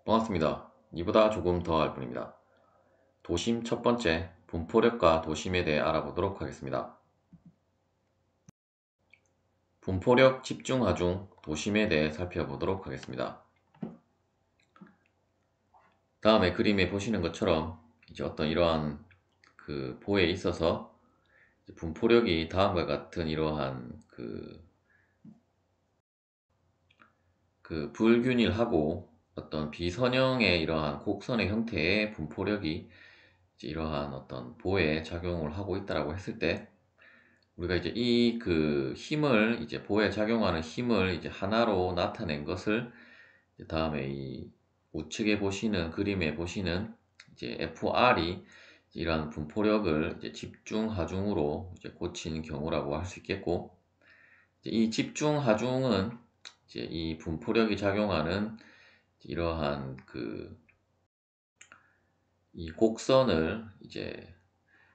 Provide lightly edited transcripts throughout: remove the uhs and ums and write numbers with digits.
반갑습니다. 이보다 조금 더 알 뿐입니다. 도심 첫 번째, 분포력과 도심에 대해 알아보도록 하겠습니다. 분포력 집중하중 도심에 대해 살펴보도록 하겠습니다. 다음에 그림에 보시는 것처럼 이제 어떤 이러한 그 보에 있어서 분포력이 다음과 같은 이러한 불균일하고 어떤 비선형의 이러한 곡선의 형태의 분포력이 이제 이러한 어떤 보에 작용을 하고 있다라고 했을 때 우리가 이제 이 힘을 이제 보에 작용하는 힘을 이제 하나로 나타낸 것을 이제 다음에 이 우측에 보시는 그림에 보시는 이제 FR이 이러한 분포력을 이제 집중 하중으로 이제 고친 경우라고 할 수 있겠고, 이제 이 집중 하중은 이제 이 분포력이 작용하는 이러한 이 곡선을 이제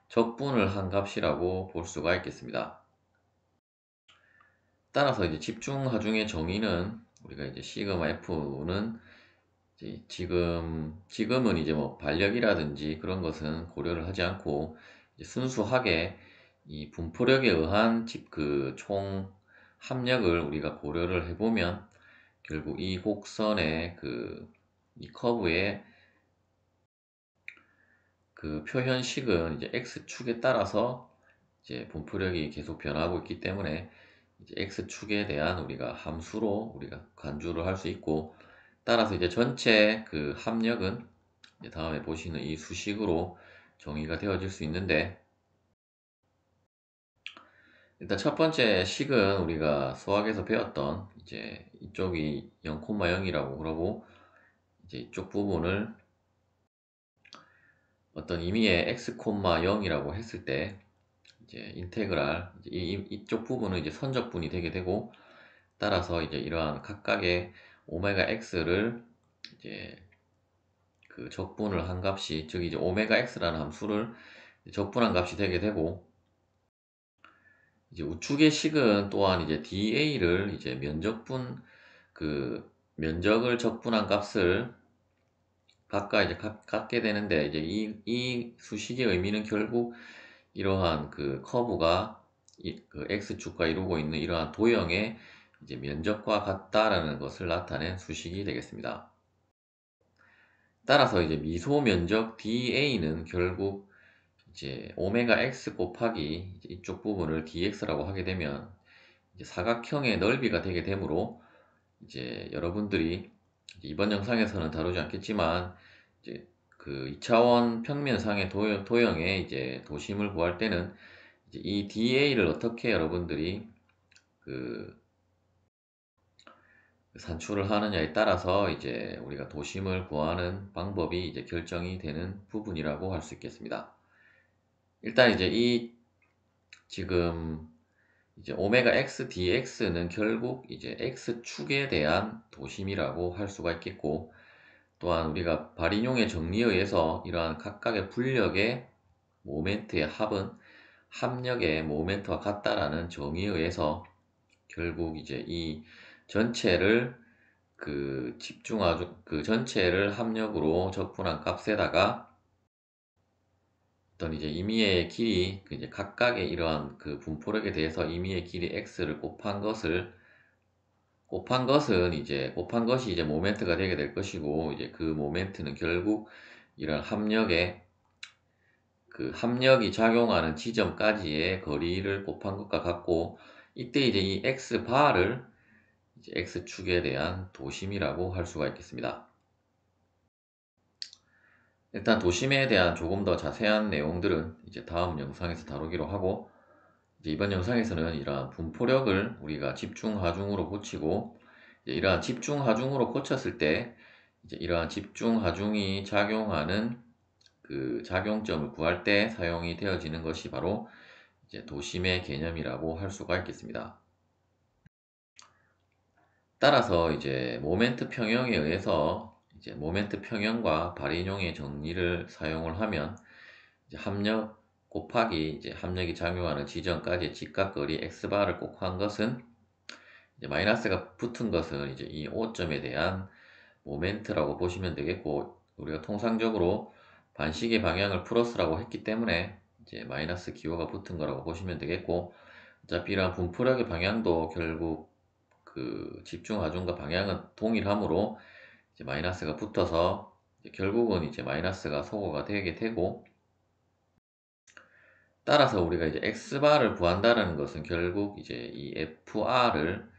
적분을 한 값이라고 볼 수가 있겠습니다. 따라서 이제 집중 하중의 정의는 우리가 이제 시그마 F는 이제 지금은 이제 뭐 반력이라든지 그런 것은 고려를 하지 않고 이제 순수하게 이 분포력에 의한 총 합력을 우리가 고려를 해보면 결국 이 곡선의 이 커브의 표현식은 이제 x축에 따라서 이제 분포력이 계속 변하고 있기 때문에 이제 x축에 대한 우리가 함수로 우리가 간주를 할 수 있고, 따라서 이제 전체 합력은 이제 다음에 보시는 이 수식으로 정의가 되어질 수 있는데, 일단 첫 번째 식은 우리가 수학에서 배웠던 이제 이쪽이 0,0이라고 그러고 이제 이쪽 부분을 어떤 의미의 x,0이라고 했을 때 이제 인테그랄 이쪽 부분은 이제 선적분이 되게 되고, 따라서 이제 이러한 각각의 오메가 x를 이제 적분을 한 값이, 즉 이제 오메가 x라는 함수를 적분한 값이 되게 되고, 이제 우측의 식은 또한 이제 da를 이제 면적을 적분한 값을 각각 이제 갖게 되는데, 이제 이 수식의 의미는 결국 이러한 커브가 x축과 이루고 있는 이러한 도형의 이제 면적과 같다라는 것을 나타낸 수식이 되겠습니다. 따라서 이제 미소 면적 da는 결국 이제 오메가 x 곱하기 이쪽 부분을 dx라고 하게 되면 이제 사각형의 넓이가 되게 되므로, 이제 여러분들이 이번 영상에서는 다루지 않겠지만 이제 2차원 평면상의 도형의 이제 도심을 구할 때는 이제 이 da를 어떻게 여러분들이 산출을 하느냐에 따라서 이제 우리가 도심을 구하는 방법이 이제 결정이 되는 부분이라고 할 수 있겠습니다. 일단 이제 지금 이제 오메가 x dx는 결국 이제 x축에 대한 도심이라고 할 수가 있겠고, 또한 우리가 발인용의 정리에 의해서 이러한 각각의 분력의 모멘트의 합은 합력의 모멘트와 같다라는 정의에 의해서 결국 이제 이 전체를 전체를 합력으로 적분한 값에다가 어떤 이제 임의의 길이 이제 각각의 이러한 분포력에 대해서 임의의 길이 x를 곱한 것이 이제 모멘트가 되게 될 것이고, 이제 그 모멘트는 결국 이런 합력이 작용하는 지점까지의 거리를 곱한 것과 같고, 이때 이제 이 x바를 이제 x축에 대한 도심이라고 할 수가 있겠습니다. 일단 도심에 대한 조금 더 자세한 내용들은 이제 다음 영상에서 다루기로 하고, 이제 이번 영상에서는 이러한 분포력을 우리가 집중하중으로 고치고, 이제 이러한 집중하중으로 고쳤을 때 이제 이러한 집중하중이 작용하는 작용점을 구할 때 사용이 되어지는 것이 바로 이제 도심의 개념이라고 할 수가 있겠습니다. 따라서 이제 모멘트 평형에 의해서 이제 모멘트 평형과 발인용의 정리를 사용을 하면 이제 합력 곱하기 이제 합력이 작용하는 지점까지의 직각거리 x바를 곱한 것은 이제 마이너스가 붙은 것은 이제 이 O점에 대한 모멘트라고 보시면 되겠고, 우리가 통상적으로 반시계 방향을 플러스라고 했기 때문에 이제 마이너스 기호가 붙은 거라고 보시면 되겠고, 어차피 이런 분포력의 방향도 결국 그 집중 하중과 방향은 동일하므로 이제 마이너스가 붙어서 이제 결국은 이제 마이너스가 소거가 되게 되고, 따라서 우리가 이제 x바를 구한다는 것은 결국 이제 이 fr를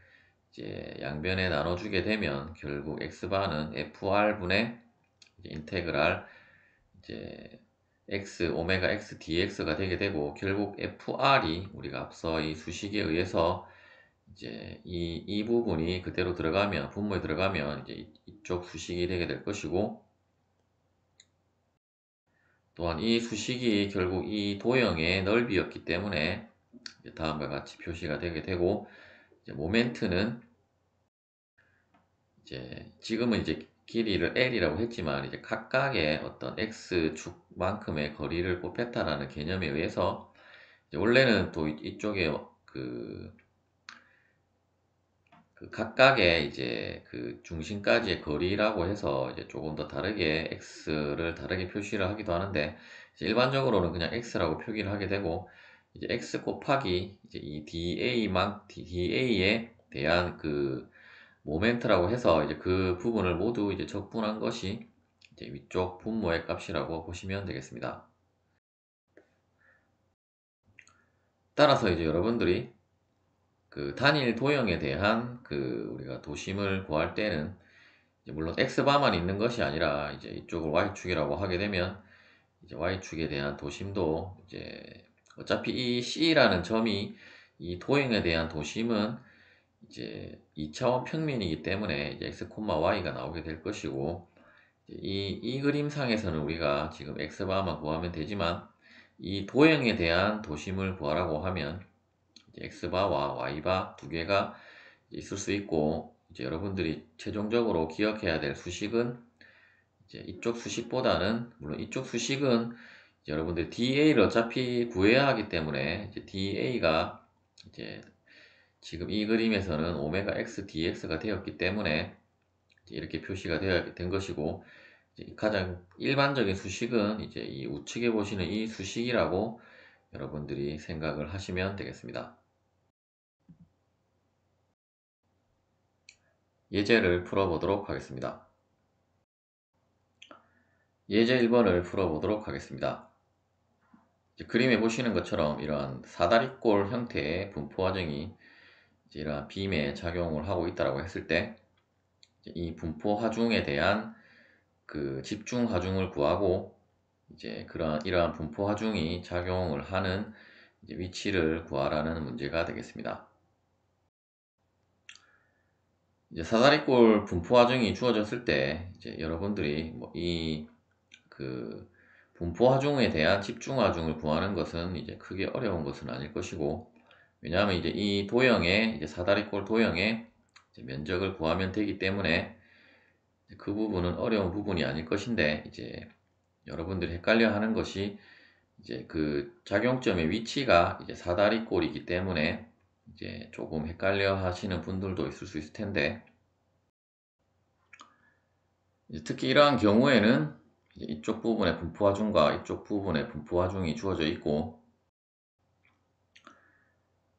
이제 양변에 나눠주게 되면 결국 x바는 fr분의 인테그랄 이제 x 오메가 x dx가 되게 되고, 결국 fr이 우리가 앞서 이 수식에 의해서 이제 이 부분이 그대로 들어가면, 분모에 들어가면 이제 이쪽 수식이 되게 될 것이고, 또한 이 수식이 결국 이 도형의 넓이였기 때문에 이제 다음과 같이 표시가 되게 되고, 이제 모멘트는 이제 지금은 이제 길이를 L이라고 했지만 이제 각각의 어떤 X축만큼의 거리를 곱했다라는 개념에 의해서 이제 원래는 또 이쪽에 그 각각의 이제 그 중심까지의 거리라고 해서 이제 조금 더 다르게 X를 다르게 표시를 하기도 하는데, 이제 일반적으로는 그냥 X라고 표기를 하게 되고, 이제 X 곱하기 이제 이 DA에 대한 그 모멘트라고 해서 이제 그 부분을 모두 이제 적분한 것이 이제 위쪽 분모의 값이라고 보시면 되겠습니다. 따라서 이제 여러분들이 그 단일 도형에 대한 그 우리가 도심을 구할 때는 이제 물론 x바만 있는 것이 아니라 이제 이쪽을 y축이라고 하게 되면 이제 y축에 대한 도심도 이제 어차피 이 c라는 점이 이 도형에 대한 도심은 이제 2차원 평면이기 때문에 이제 x, y가 나오게 될 것이고, 이 그림상에서는 우리가 지금 x바만 구하면 되지만 이 도형에 대한 도심을 구하라고 하면 이제 x바와 y바 두 개가 있을 수 있고, 이제 여러분들이 최종적으로 기억해야 될 수식은 이제 이쪽 수식보다는, 물론 이쪽 수식은 여러분들 DA를 어차피 구해야 하기 때문에 이제 DA가 이제 지금 이 그림에서는 오메가 x dx가 되었기 때문에 이렇게 표시가 되어 된 것이고, 이제 가장 일반적인 수식은 이제 이 우측에 보시는 이 수식이라고 여러분들이 생각을 하시면 되겠습니다. 예제를 풀어보도록 하겠습니다. 예제 1번을 풀어보도록 하겠습니다. 그림에 보시는 것처럼 이러한 사다리꼴 형태의 분포 하중이 이러한 빔에 작용을 하고 있다고 했을 때, 이 분포 하중에 대한 그 집중 하중을 구하고, 이제 이러한 분포 하중이 작용을 하는 위치를 구하라는 문제가 되겠습니다. 이제 사다리꼴 분포 하중이 주어졌을 때 이제 여러분들이 이 그 분포 하중에 대한 집중 하중을 구하는 것은 이제 크게 어려운 것은 아닐 것이고, 왜냐하면 이제 이 도형의 이제 사다리꼴 도형의 이제 면적을 구하면 되기 때문에 그 부분은 어려운 부분이 아닐 것인데, 이제 여러분들이 헷갈려 하는 것이 이제 그 작용점의 위치가 이제 사다리꼴이기 때문에 이제 조금 헷갈려 하시는 분들도 있을 수 있을 텐데, 특히 이러한 경우에는 이쪽 부분의 분포 하중과 이쪽 부분의 분포 하중이 주어져 있고,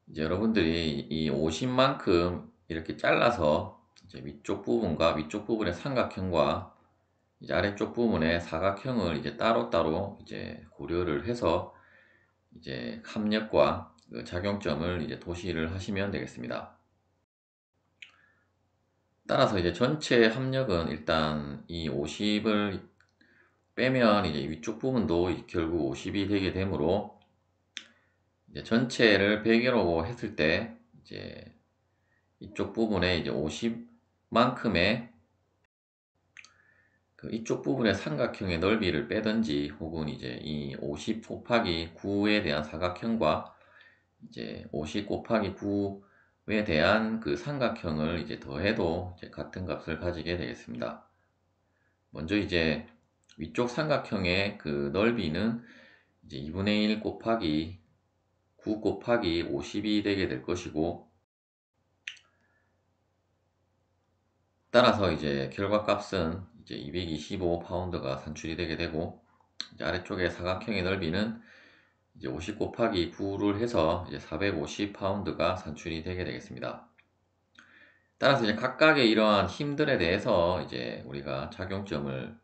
이제 여러분들이 이 50만큼 이렇게 잘라서 이제 위쪽 부분과 위쪽 부분의 삼각형과 이제 아래쪽 부분의 사각형을 이제 따로따로 이제 고려를 해서 이제 합력과 그 작용점을 이제 도시를 하시면 되겠습니다. 따라서 이제 전체 합력은 일단 이 50을 빼면 이제 위쪽 부분도 결국 50이 되게 되므로, 이제 전체를 100이라고 했을 때 이제 이쪽 부분에 이제 50만큼의 그 이쪽 부분의 삼각형의 넓이를 빼든지, 혹은 이제 이 50 곱하기 9에 대한 사각형과 이제 50 곱하기 9에 대한 그 삼각형을 이제 더해도 이제 같은 값을 가지게 되겠습니다. 먼저 이제 위쪽 삼각형의 그 넓이는 이제 2분의 1 곱하기 9 곱하기 50이 되게 될 것이고, 따라서 이제 결과값은 이제 225파운드가 산출이 되게 되고, 이제 아래쪽에 사각형의 넓이는 이제 50 곱하기 9를 해서 이제 450파운드가 산출이 되게 되겠습니다. 따라서 이제 각각의 이러한 힘들에 대해서 이제 우리가 작용점을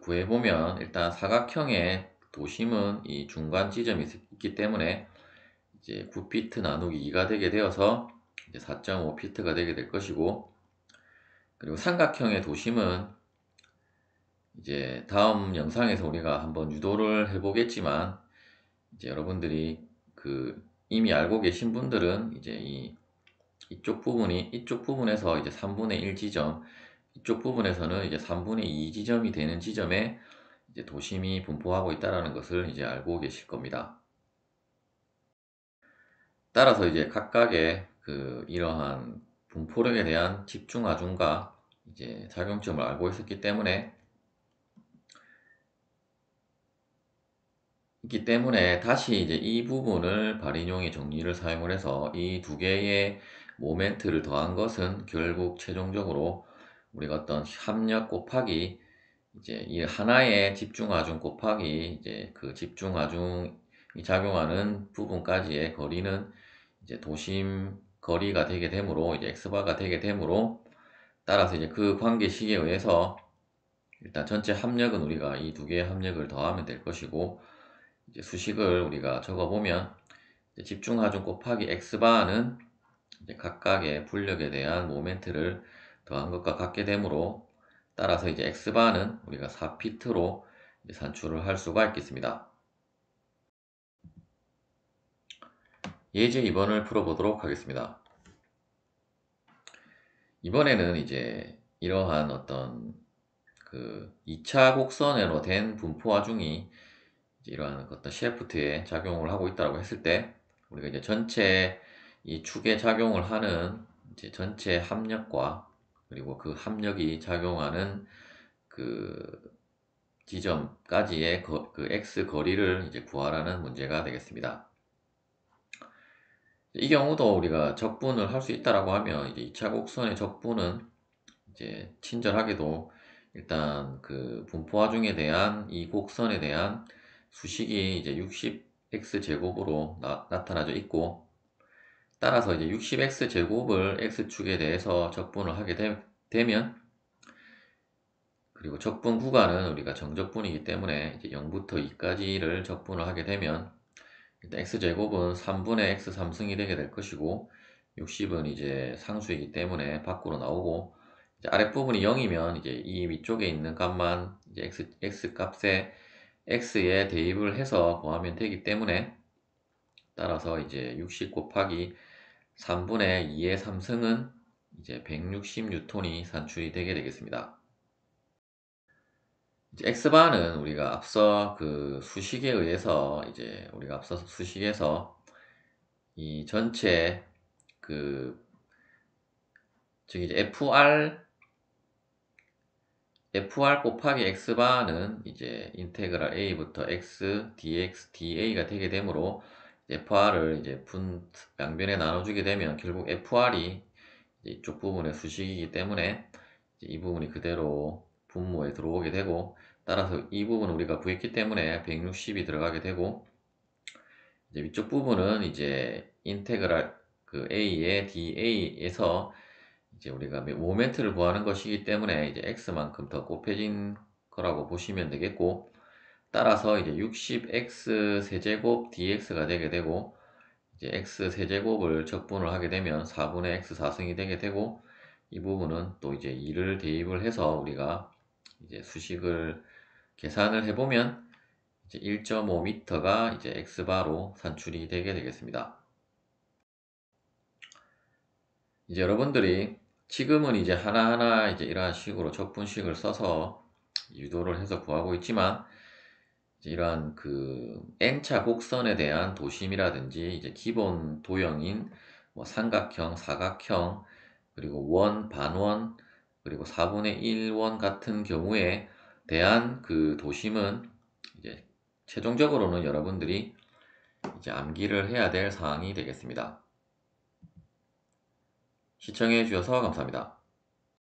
구해보면, 일단 사각형의 도심은 이 중간 지점이 있기 때문에 이제 9피트 나누기 2가 되게 되어서 이제 4.5피트가 되게 될 것이고, 그리고 삼각형의 도심은 이제 다음 영상에서 우리가 한번 유도를 해보겠지만, 이제 여러분들이 이미 알고 계신 분들은 이제 이쪽 부분에서 이제 3분의 1 지점, 이쪽 부분에서는 이제 3분의 2 지점이 되는 지점에 이제 도심이 분포하고 있다는 것을 이제 알고 계실 겁니다. 따라서 이제 각각의 이러한 분포력에 대한 집중하중과 이제 작용점을 알고 있기 때문에 다시 이제 이 부분을 발인용의 정리를 사용을 해서 이 두 개의 모멘트를 더한 것은 결국 최종적으로 우리가 어떤 합력 곱하기 이제 이 하나의 집중하중 곱하기 이제 그 집중하중이 작용하는 부분까지의 거리는 이제 도심 거리가 되게 되므로, 이제 x바가 되게 되므로, 따라서 이제 그 관계식에 의해서 일단 전체 합력은 우리가 이 두 개의 합력을 더하면 될 것이고, 이제 수식을 우리가 적어보면 집중하중 곱하기 x바는 이제 각각의 불력에 대한 모멘트를 더한 것과 같게 되므로, 따라서 이제 x바는 우리가 4피트로 산출을 할 수가 있겠습니다. 예제 2번을 풀어보도록 하겠습니다. 이번에는 이제 이러한 어떤 2차 곡선으로 된 분포하중이 이러한 어떤 샤프트에 작용을 하고 있다고 했을 때, 우리가 이제 전체 이 축에 작용을 하는 이제 전체 합력과 그리고 그 합력이 작용하는 그 지점까지의 x 거리를 이제 구하라는 문제가 되겠습니다. 이 경우도 우리가 적분을 할 수 있다라고 하면, 이제 2차 곡선의 적분은 이제 친절하게도 일단 분포하중에 대한 이 곡선에 대한 수식이 이제 60x 제곱으로 나타나져 있고, 따라서 이제 60x 제곱을 x축에 대해서 적분을 하게 되면, 그리고 적분 구간은 우리가 정적분이기 때문에 이제 0부터 2까지를 적분을 하게 되면, 일단 x제곱은 3분의 x 3승이 되게 될 것이고, 60은 이제 상수이기 때문에 밖으로 나오고, 이제 아랫부분이 0이면 이제 이 위쪽에 있는 값만 이제 x 값에 x에 대입을 해서 구하면 되기 때문에, 따라서 이제 60 곱하기 3분의 2의 3승은 이제 160N이 산출이 되게 되겠습니다. 이제 x바는 우리가 앞서 수식에 의해서 이제 우리가 앞서서 수식에서 이 전체 즉 이제 FR 곱하기 x바는 이제 인테그랄 a부터 x dx da가 되게 되므로, FR을 이제 양변에 나눠주게 되면 결국 FR이 이쪽 부분의 수식이기 때문에 이 부분이 그대로 분모에 들어오게 되고, 따라서 이 부분을 우리가 구했기 때문에 160이 들어가게 되고, 이제 위쪽 부분은 이제 인테그랄 a의 da에서 이제 우리가 모멘트를 구하는 것이기 때문에 이제 x만큼 더 곱해진 거라고 보시면 되겠고, 따라서 이제 60x 세제곱 dx가 되게 되고, 이제 x 세제곱을 적분을 하게 되면 4분의 x 4승이 되게 되고, 이 부분은 또 이제 2를 대입을 해서 우리가 이제 수식을 계산을 해보면 이제 1.5m가 이제 x바로 산출이 되게 되겠습니다. 이제 여러분들이 지금은 이제 하나하나 이제 이러한 식으로 적분식을 써서 유도를 해서 구하고 있지만, 이제 이러한 n차 곡선에 대한 도심이라든지 이제 기본 도형인 뭐 삼각형, 사각형, 그리고 원, 반원, 그리고 4분의 1원 같은 경우에 대한 도심은 이제 최종적으로는 여러분들이 이제 암기를 해야 될 사항이 되겠습니다. 시청해 주셔서 감사합니다.